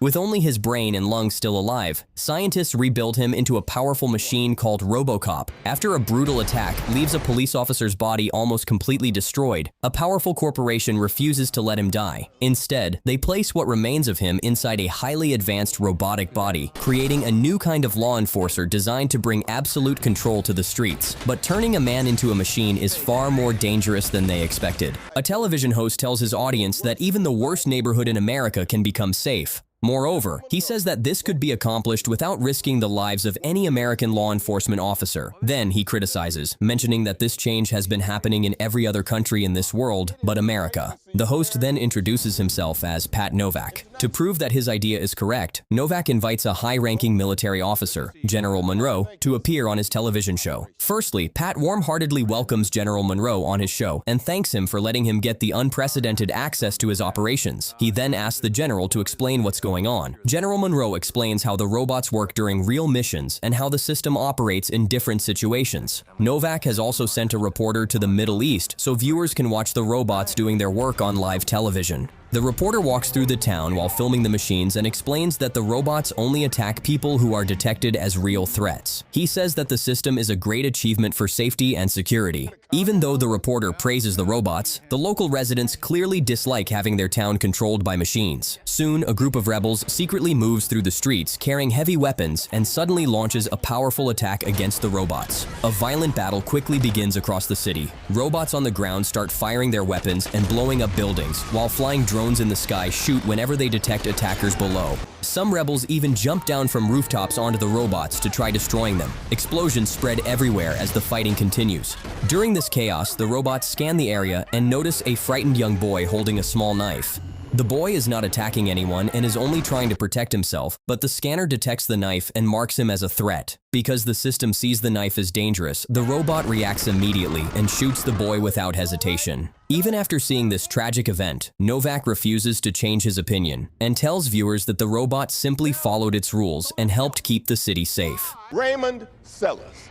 With only his brain and lungs still alive, scientists rebuild him into a powerful machine called RoboCop. After a brutal attack leaves a police officer's body almost completely destroyed, a powerful corporation refuses to let him die. Instead, they place what remains of him inside a highly advanced robotic body, creating a new kind of law enforcer designed to bring absolute control to the streets. But turning a man into a machine is far more dangerous than they expected. A television host tells his audience that even the worst neighborhood in America can become safe. Moreover, he says that this could be accomplished without risking the lives of any American law enforcement officer. Then he criticizes, mentioning that this change has been happening in every other country in this world but America. The host then introduces himself as Pat Novak. To prove that his idea is correct, Novak invites a high-ranking military officer, General Monroe, to appear on his television show. Firstly, Pat warm-heartedly welcomes General Monroe on his show and thanks him for letting him get the unprecedented access to his operations. He then asks the general to explain what's going on. General Monroe explains how the robots work during real missions and how the system operates in different situations. Novak has also sent a reporter to the Middle East so viewers can watch the robots doing their work on live television. The reporter walks through the town while filming the machines and explains that the robots only attack people who are detected as real threats. He says that the system is a great achievement for safety and security. Even though the reporter praises the robots, the local residents clearly dislike having their town controlled by machines. Soon, a group of rebels secretly moves through the streets carrying heavy weapons and suddenly launches a powerful attack against the robots. A violent battle quickly begins across the city. Robots on the ground start firing their weapons and blowing up buildings, while flying drones in the sky shoot whenever they detect attackers below. Some rebels even jump down from rooftops onto the robots to try destroying them. Explosions spread everywhere as the fighting continues. During this chaos, the robots scan the area and notice a frightened young boy holding a small knife. The boy is not attacking anyone and is only trying to protect himself, but the scanner detects the knife and marks him as a threat. Because the system sees the knife as dangerous, the robot reacts immediately and shoots the boy without hesitation. Even after seeing this tragic event, Novak refuses to change his opinion and tells viewers that the robot simply followed its rules and helped keep the city safe. Raymond Sellers,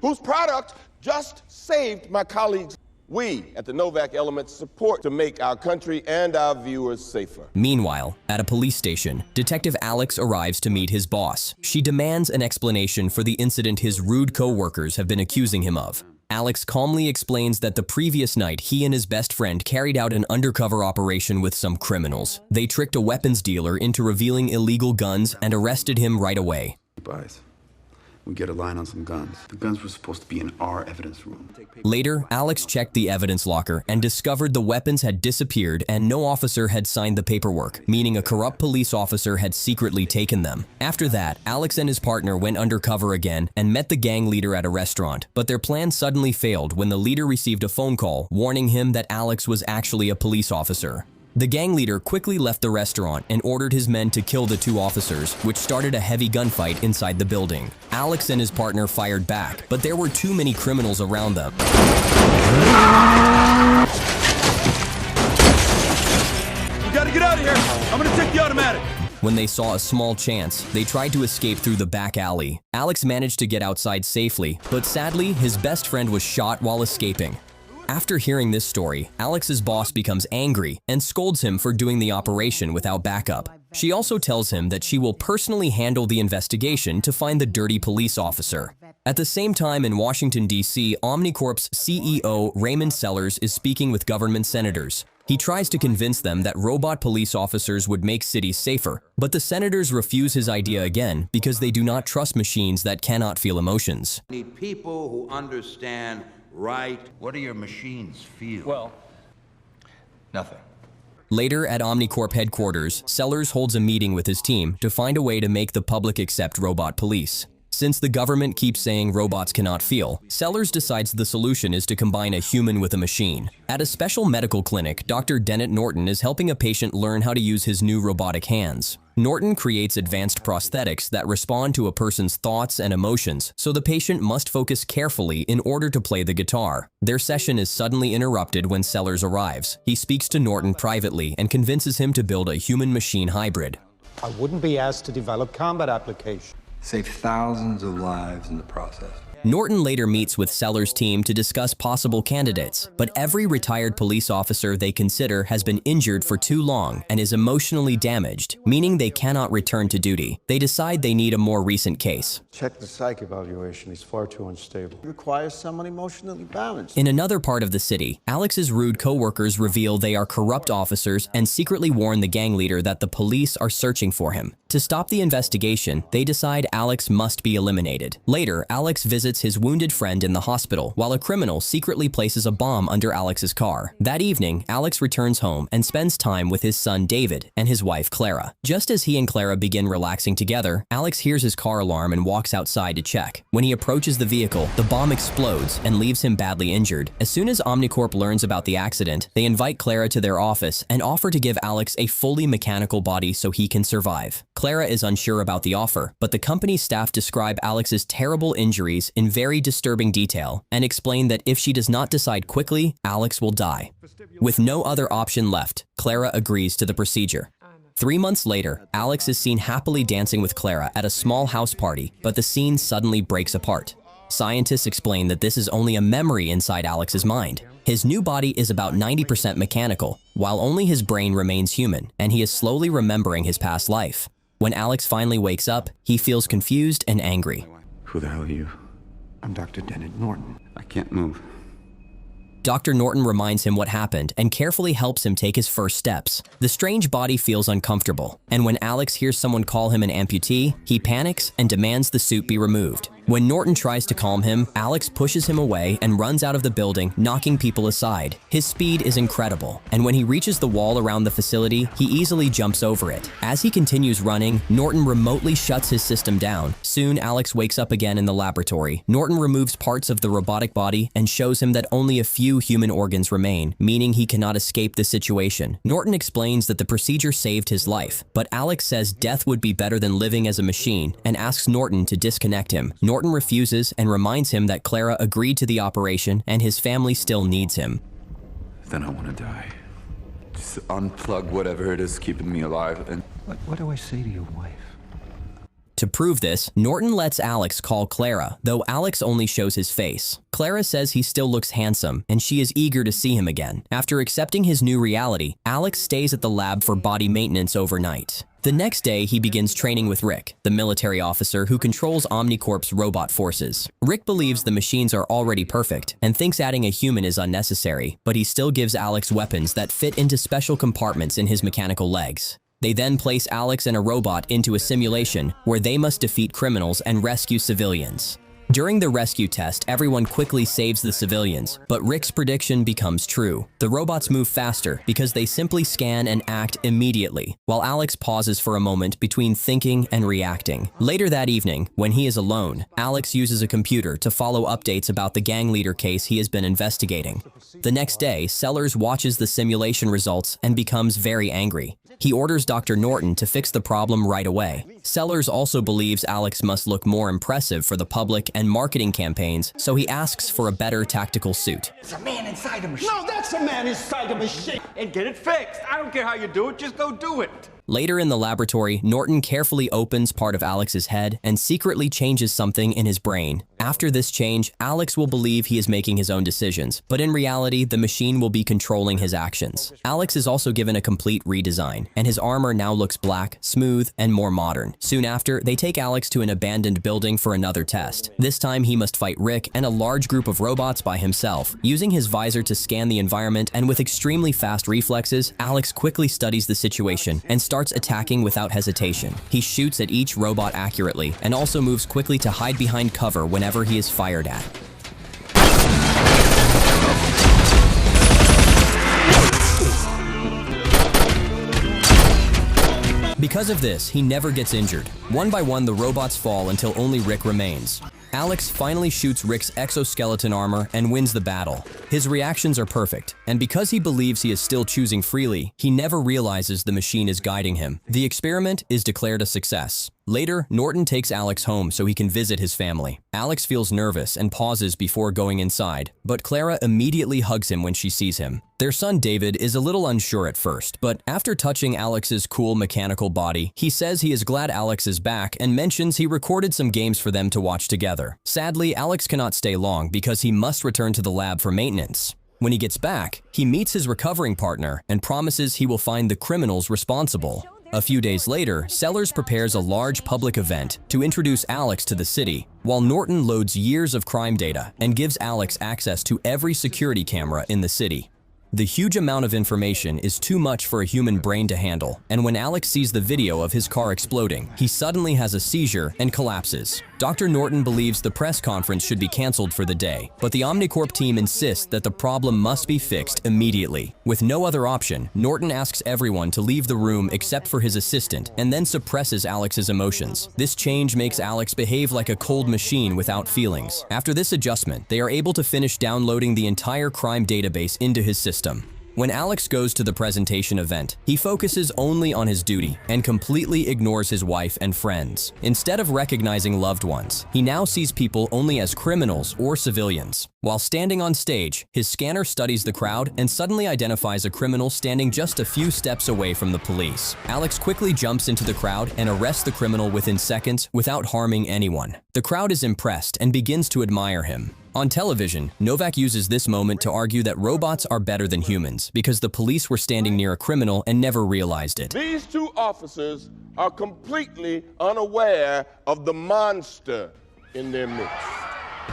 whose product just saved my colleagues. We at the Novak Element support to make our country and our viewers safer. Meanwhile, at a police station, Detective Alex arrives to meet his boss. She demands an explanation for the incident his rude co-workers have been accusing him of. Alex calmly explains that the previous night he and his best friend carried out an undercover operation with some criminals. They tricked a weapons dealer into revealing illegal guns and arrested him right away. We get a line on some guns. The guns were supposed to be in our evidence room. Later, Alex checked the evidence locker and discovered the weapons had disappeared and no officer had signed the paperwork, meaning a corrupt police officer had secretly taken them. After that, Alex and his partner went undercover again and met the gang leader at a restaurant, but their plan suddenly failed when the leader received a phone call warning him that Alex was actually a police officer. The gang leader quickly left the restaurant and ordered his men to kill the two officers, which started a heavy gunfight inside the building. Alex and his partner fired back, but there were too many criminals around them. You gotta get out of here! I'm gonna take the automatic! When they saw a small chance, they tried to escape through the back alley. Alex managed to get outside safely, but sadly, his best friend was shot while escaping. After hearing this story, Alex's boss becomes angry and scolds him for doing the operation without backup. She also tells him that she will personally handle the investigation to find the dirty police officer. At the same time in Washington, D.C., Omnicorp's CEO Raymond Sellers is speaking with government senators. He tries to convince them that robot police officers would make cities safer, but the senators refuse his idea again because they do not trust machines that cannot feel emotions. We need people who understand right. What do your machines feel? Well, nothing. Later at Omnicorp headquarters, Sellers holds a meeting with his team to find a way to make the public accept robot police. Since the government keeps saying robots cannot feel, Sellers decides the solution is to combine a human with a machine. At a special medical clinic, Dr. Dennett Norton is helping a patient learn how to use his new robotic hands. Norton creates advanced prosthetics that respond to a person's thoughts and emotions, so the patient must focus carefully in order to play the guitar. Their session is suddenly interrupted when Sellers arrives. He speaks to Norton privately and convinces him to build a human-machine hybrid. I wouldn't be asked to develop combat applications. Save thousands of lives in the process. Norton later meets with Sellers' team to discuss possible candidates, but every retired police officer they consider has been injured for too long and is emotionally damaged, meaning they cannot return to duty. They decide they need a more recent case. Check the psych evaluation. He's far too unstable. He requires someone emotionally balanced. In another part of the city, Alex's rude co-workers reveal they are corrupt officers and secretly warn the gang leader that the police are searching for him. To stop the investigation, they decide Alex must be eliminated. Later, Alex visits his wounded friend in the hospital, while a criminal secretly places a bomb under Alex's car. That evening, Alex returns home and spends time with his son David and his wife Clara. Just as he and Clara begin relaxing together, Alex hears his car alarm and walks outside to check. When he approaches the vehicle, the bomb explodes and leaves him badly injured. As soon as Omnicorp learns about the accident, they invite Clara to their office and offer to give Alex a fully mechanical body so he can survive. Clara is unsure about the offer, but the company's staff describe Alex's terrible injuries in very disturbing detail and explain that if she does not decide quickly, Alex will die. With no other option left, Clara agrees to the procedure. 3 months later, Alex is seen happily dancing with Clara at a small house party, but the scene suddenly breaks apart. Scientists explain that this is only a memory inside Alex's mind. His new body is about 90% mechanical, while only his brain remains human, and he is slowly remembering his past life. When Alex finally wakes up, he feels confused and angry. Who the hell are you? I'm Dr. Dennett Norton. I can't move. Dr. Norton reminds him what happened and carefully helps him take his first steps. The strange body feels uncomfortable, and when Alex hears someone call him an amputee, he panics and demands the suit be removed. When Norton tries to calm him, Alex pushes him away and runs out of the building, knocking people aside. His speed is incredible, and when he reaches the wall around the facility, he easily jumps over it. As he continues running, Norton remotely shuts his system down. Soon, Alex wakes up again in the laboratory. Norton removes parts of the robotic body and shows him that only a few human organs remain, meaning he cannot escape the situation. Norton explains that the procedure saved his life, but Alex says death would be better than living as a machine and asks Norton to disconnect him. Norton refuses and reminds him that Clara agreed to the operation and his family still needs him. Then I want to die. Just unplug whatever it is keeping me alive and... What do I say to your wife? To prove this, Norton lets Alex call Clara, though Alex only shows his face. Clara says he still looks handsome, and she is eager to see him again. After accepting his new reality, Alex stays at the lab for body maintenance overnight. The next day, he begins training with Rick, the military officer who controls Omnicorp's robot forces. Rick believes the machines are already perfect and thinks adding a human is unnecessary, but he still gives Alex weapons that fit into special compartments in his mechanical legs. They then place Alex and a robot into a simulation where they must defeat criminals and rescue civilians. During the rescue test, everyone quickly saves the civilians, but Rick's prediction becomes true. The robots move faster because they simply scan and act immediately, while Alex pauses for a moment between thinking and reacting. Later that evening, when he is alone, Alex uses a computer to follow updates about the gang leader case he has been investigating. The next day, Sellers watches the simulation results and becomes very angry. He orders Dr. Norton to fix the problem right away. Sellers also believes Alex must look more impressive for the public and marketing campaigns, so he asks for a better tactical suit. It's a man inside a machine. No, that's a man inside a machine. And get it fixed. I don't care how you do it, just go do it. Later in the laboratory, Norton carefully opens part of Alex's head and secretly changes something in his brain. After this change, Alex will believe he is making his own decisions, but in reality, the machine will be controlling his actions. Alex is also given a complete redesign, and his armor now looks black, smooth, and more modern. Soon after, they take Alex to an abandoned building for another test. This time, he must fight Rick and a large group of robots by himself. Using his visor to scan the environment and with extremely fast reflexes, Alex quickly studies the situation and starts attacking without hesitation. He shoots at each robot accurately and also moves quickly to hide behind cover whenever he is fired at. Because of this, he never gets injured. One by one, the robots fall until only Rick remains. Alex finally shoots Rick's exoskeleton armor and wins the battle. His reactions are perfect, and And because he believes he is still choosing freely, he never realizes the machine is guiding him. The experiment is declared a success. Later, Norton takes Alex home so he can visit his family. Alex feels nervous and pauses before going inside, but Clara immediately hugs him when she sees him. Their son David is a little unsure at first, but after touching Alex's cool mechanical body, he says he is glad Alex is back and mentions he recorded some games for them to watch together. Sadly, Alex cannot stay long because he must return to the lab for maintenance. When he gets back, he meets his recovering partner and promises he will find the criminals responsible. A few days later, Sellers prepares a large public event to introduce Alex to the city, while Norton loads years of crime data and gives Alex access to every security camera in the city. The huge amount of information is too much for a human brain to handle, and when Alex sees the video of his car exploding, he suddenly has a seizure and collapses. Dr. Norton believes the press conference should be canceled for the day, but the Omnicorp team insists that the problem must be fixed immediately. With no other option, Norton asks everyone to leave the room except for his assistant, and then suppresses Alex's emotions. This change makes Alex behave like a cold machine without feelings. After this adjustment, they are able to finish downloading the entire crime database into his system. When Alex goes to the presentation event, he focuses only on his duty and completely ignores his wife and friends. Instead of recognizing loved ones, he now sees people only as criminals or civilians. While standing on stage, his scanner studies the crowd and suddenly identifies a criminal standing just a few steps away from the police. Alex quickly jumps into the crowd and arrests the criminal within seconds without harming anyone. The crowd is impressed and begins to admire him. On television, Novak uses this moment to argue that robots are better than humans because the police were standing near a criminal and never realized it. These two officers are completely unaware of the monster in their midst.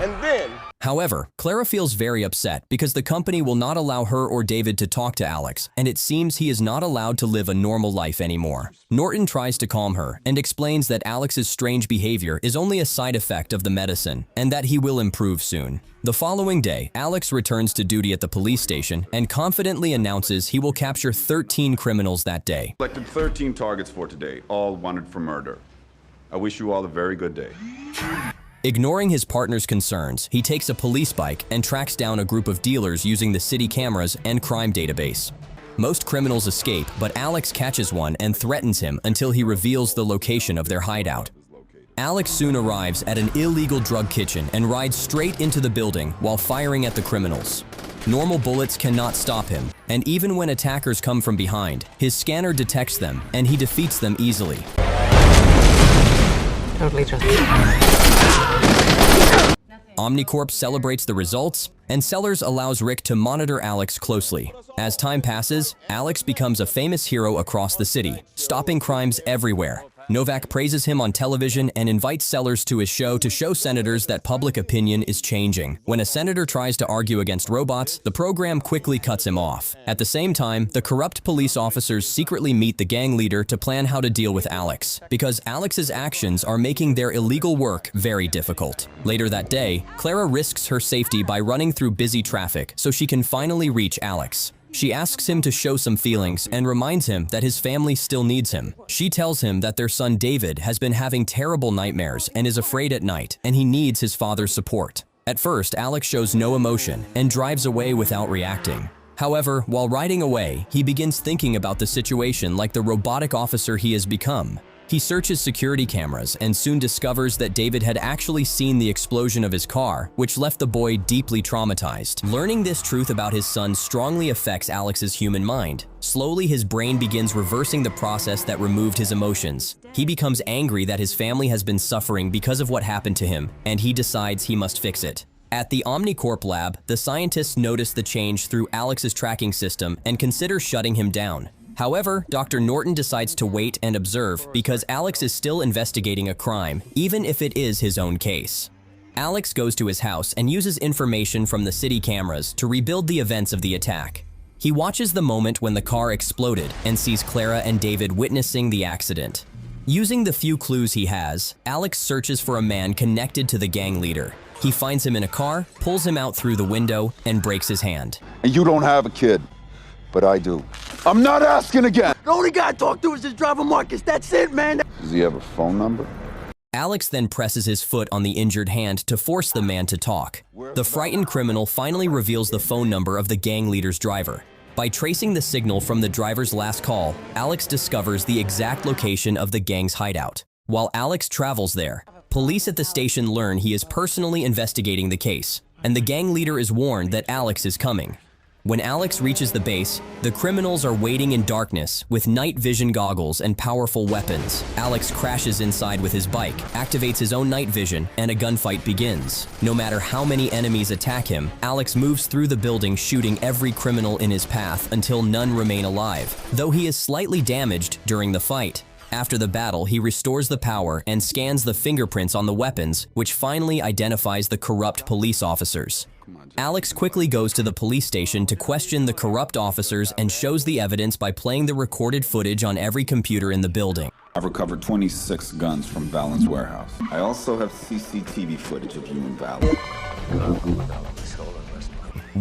And then, however, Clara feels very upset because the company will not allow her or David to talk to Alex, and it seems he is not allowed to live a normal life anymore. Norton tries to calm her and explains that Alex's strange behavior is only a side effect of the medicine and that he will improve soon. The following day, Alex returns to duty at the police station and confidently announces he will capture 13 criminals that day. Selected 13 targets for today, all wanted for murder. I wish you all a very good day. Ignoring his partner's concerns, he takes a police bike and tracks down a group of dealers using the city cameras and crime database. Most criminals escape, but Alex catches one and threatens him until he reveals the location of their hideout. Alex soon arrives at an illegal drug kitchen and rides straight into the building while firing at the criminals. Normal bullets cannot stop him, and even when attackers come from behind, his scanner detects them and he defeats them easily. Totally just. Omnicorp celebrates the results, and Sellers allows Rick to monitor Alex closely. As time passes, Alex becomes a famous hero across the city, stopping crimes everywhere. Novak praises him on television and invites Sellers to his show to show senators that public opinion is changing. When a senator tries to argue against robots, the program quickly cuts him off. At the same time, the corrupt police officers secretly meet the gang leader to plan how to deal with Alex, because Alex's actions are making their illegal work very difficult. Later that day, Clara risks her safety by running through busy traffic so she can finally reach Alex. She asks him to show some feelings and reminds him that his family still needs him. She tells him that their son David has been having terrible nightmares and is afraid at night, and he needs his father's support. At first, Alex shows no emotion and drives away without reacting. However, while riding away, he begins thinking about the situation like the robotic officer he has become. He searches security cameras and soon discovers that David had actually seen the explosion of his car, which left the boy deeply traumatized. Learning this truth about his son strongly affects Alex's human mind. Slowly, his brain begins reversing the process that removed his emotions. He becomes angry that his family has been suffering because of what happened to him, and he decides he must fix it. At the Omnicorp lab, the scientists notice the change through Alex's tracking system and consider shutting him down. However, Dr. Norton decides to wait and observe because Alex is still investigating a crime, even if it is his own case. Alex goes to his house and uses information from the city cameras to rebuild the events of the attack. He watches the moment when the car exploded and sees Clara and David witnessing the accident. Using the few clues he has, Alex searches for a man connected to the gang leader. He finds him in a car, pulls him out through the window, and breaks his hand. And you don't have a kid, but I do. I'm not asking again. The only guy I talk to is this driver Marcus. That's it, man. Does he have a phone number? Alex then presses his foot on the injured hand to force the man to talk. The frightened criminal finally reveals the phone number of the gang leader's driver. By tracing the signal from the driver's last call, Alex discovers the exact location of the gang's hideout. While Alex travels there, police at the station learn he is personally investigating the case, and the gang leader is warned that Alex is coming. When Alex reaches the base, the criminals are waiting in darkness with night vision goggles and powerful weapons. Alex crashes inside with his bike, activates his own night vision, and a gunfight begins. No matter how many enemies attack him, Alex moves through the building shooting every criminal in his path until none remain alive, though he is slightly damaged during the fight. After the battle, he restores the power and scans the fingerprints on the weapons, which finally identifies the corrupt police officers. Alex quickly goes to the police station to question the corrupt officers and shows the evidence by playing the recorded footage on every computer in the building. I've recovered 26 guns from Valon's warehouse. I also have CCTV footage of you and Valon.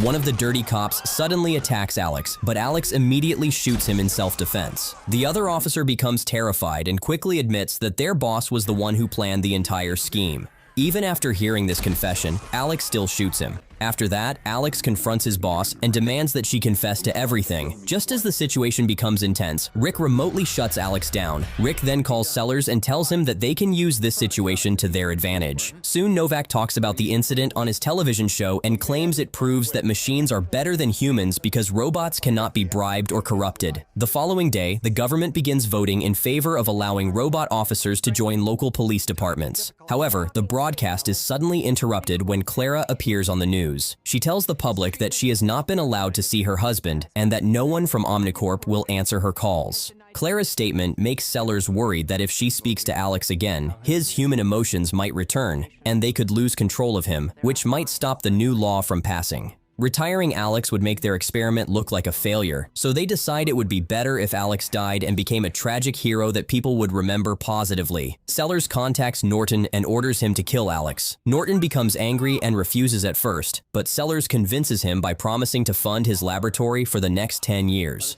One of the dirty cops suddenly attacks Alex, but Alex immediately shoots him in self-defense. The other officer becomes terrified and quickly admits that their boss was the one who planned the entire scheme. Even after hearing this confession, Alex still shoots him. After that, Alex confronts his boss and demands that she confess to everything. Just as the situation becomes intense, Rick remotely shuts Alex down. Rick then calls Sellers and tells him that they can use this situation to their advantage. Soon, Novak talks about the incident on his television show and claims it proves that machines are better than humans because robots cannot be bribed or corrupted. The following day, the government begins voting in favor of allowing robot officers to join local police departments. However, the broadcast is suddenly interrupted when Clara appears on the news. She tells the public that she has not been allowed to see her husband and that no one from Omnicorp will answer her calls. Clara's statement makes Sellers worried that if she speaks to Alex again, his human emotions might return, and they could lose control of him, which might stop the new law from passing. Retiring Alex would make their experiment look like a failure, so they decide it would be better if Alex died and became a tragic hero that people would remember positively. Sellers contacts Norton and orders him to kill Alex. Norton becomes angry and refuses at first, but Sellers convinces him by promising to fund his laboratory for the next 10 years.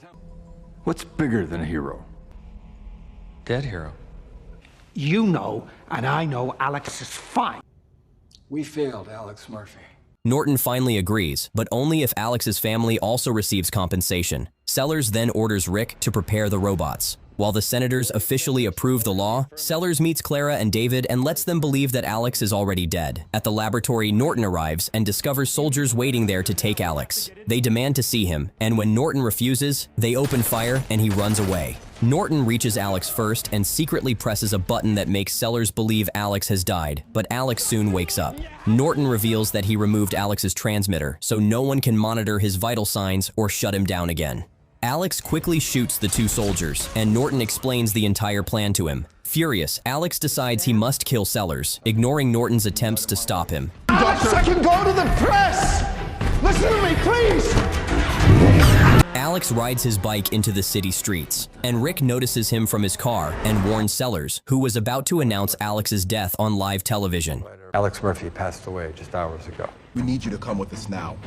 What's bigger than a hero? Dead hero. You know, and I know Alex is fine. We failed Alex Murphy. Norton finally agrees, but only if Alex's family also receives compensation. Sellers then orders Rick to prepare the robots. While the senators officially approve the law, Sellers meets Clara and David and lets them believe that Alex is already dead. At the laboratory, Norton arrives and discovers soldiers waiting there to take Alex. They demand to see him, and when Norton refuses, they open fire and he runs away. Norton reaches Alex first and secretly presses a button that makes Sellers believe Alex has died, but Alex soon wakes up. Norton reveals that he removed Alex's transmitter, so no one can monitor his vital signs or shut him down again. Alex quickly shoots the two soldiers, and Norton explains the entire plan to him. Furious, Alex decides he must kill Sellers, ignoring Norton's attempts to stop him. Alex, I can go to the press! Listen to me, please! Alex rides his bike into the city streets, and Rick notices him from his car and warns Sellers, who was about to announce Alex's death on live television. Alex Murphy passed away just hours ago. We need you to come with us now.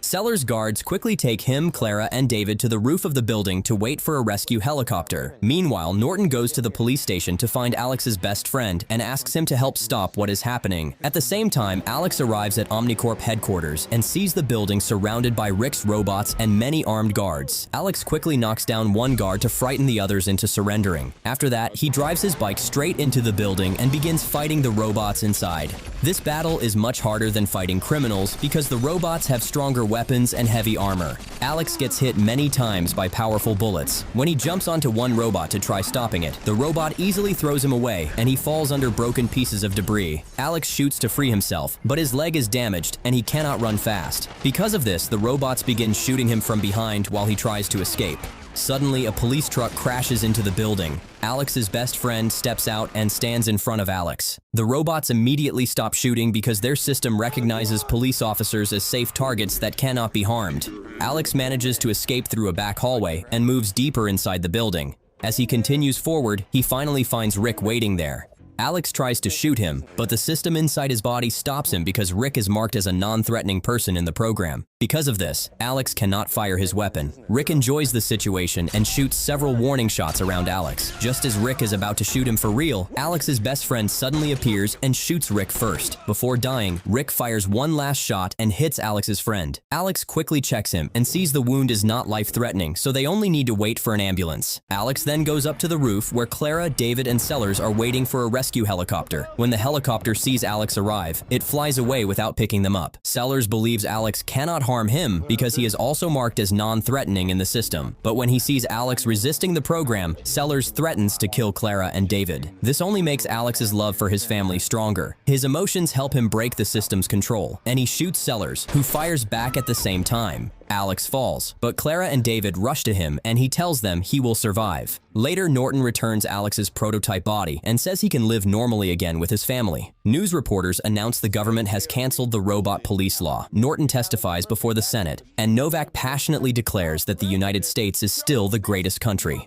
Sellers' guards quickly take him, Clara, and David to the roof of the building to wait for a rescue helicopter. Meanwhile, Norton goes to the police station to find Alex's best friend and asks him to help stop what is happening. At the same time, Alex arrives at Omnicorp headquarters and sees the building surrounded by Rick's robots and many armed guards. Alex quickly knocks down one guard to frighten the others into surrendering. After that, he drives his bike straight into the building and begins fighting the robots inside. This battle is much harder than fighting criminals because the robots have stronger weapons and heavy armor. Alex gets hit many times by powerful bullets. When he jumps onto one robot to try stopping it, the robot easily throws him away and he falls under broken pieces of debris. Alex shoots to free himself, but his leg is damaged and he cannot run fast. Because of this, the robots begin shooting him from behind while he tries to escape. Suddenly, a police truck crashes into the building. Alex's best friend steps out and stands in front of Alex. The robots immediately stop shooting because their system recognizes police officers as safe targets that cannot be harmed. Alex manages to escape through a back hallway and moves deeper inside the building. As he continues forward, he finally finds Rick waiting there. Alex tries to shoot him, but the system inside his body stops him because Rick is marked as a non-threatening person in the program. Because of this, Alex cannot fire his weapon. Rick enjoys the situation and shoots several warning shots around Alex. Just as Rick is about to shoot him for real, Alex's best friend suddenly appears and shoots Rick first. Before dying, Rick fires one last shot and hits Alex's friend. Alex quickly checks him and sees the wound is not life-threatening, so they only need to wait for an ambulance. Alex then goes up to the roof where Clara, David, and Sellers are waiting for a rescue helicopter. When the helicopter sees Alex arrive, it flies away without picking them up. Sellers believes Alex cannot harm him because he is also marked as non-threatening in the system. But when he sees Alex resisting the program, Sellers threatens to kill Clara and David. This only makes Alex's love for his family stronger. His emotions help him break the system's control, and he shoots Sellers, who fires back at the same time. Alex falls, but Clara and David rush to him and he tells them he will survive. Later, Norton returns Alex's prototype body and says he can live normally again with his family. News reporters announce the government has canceled the robot police law. Norton testifies before the Senate, and Novak passionately declares that the United States is still the greatest country.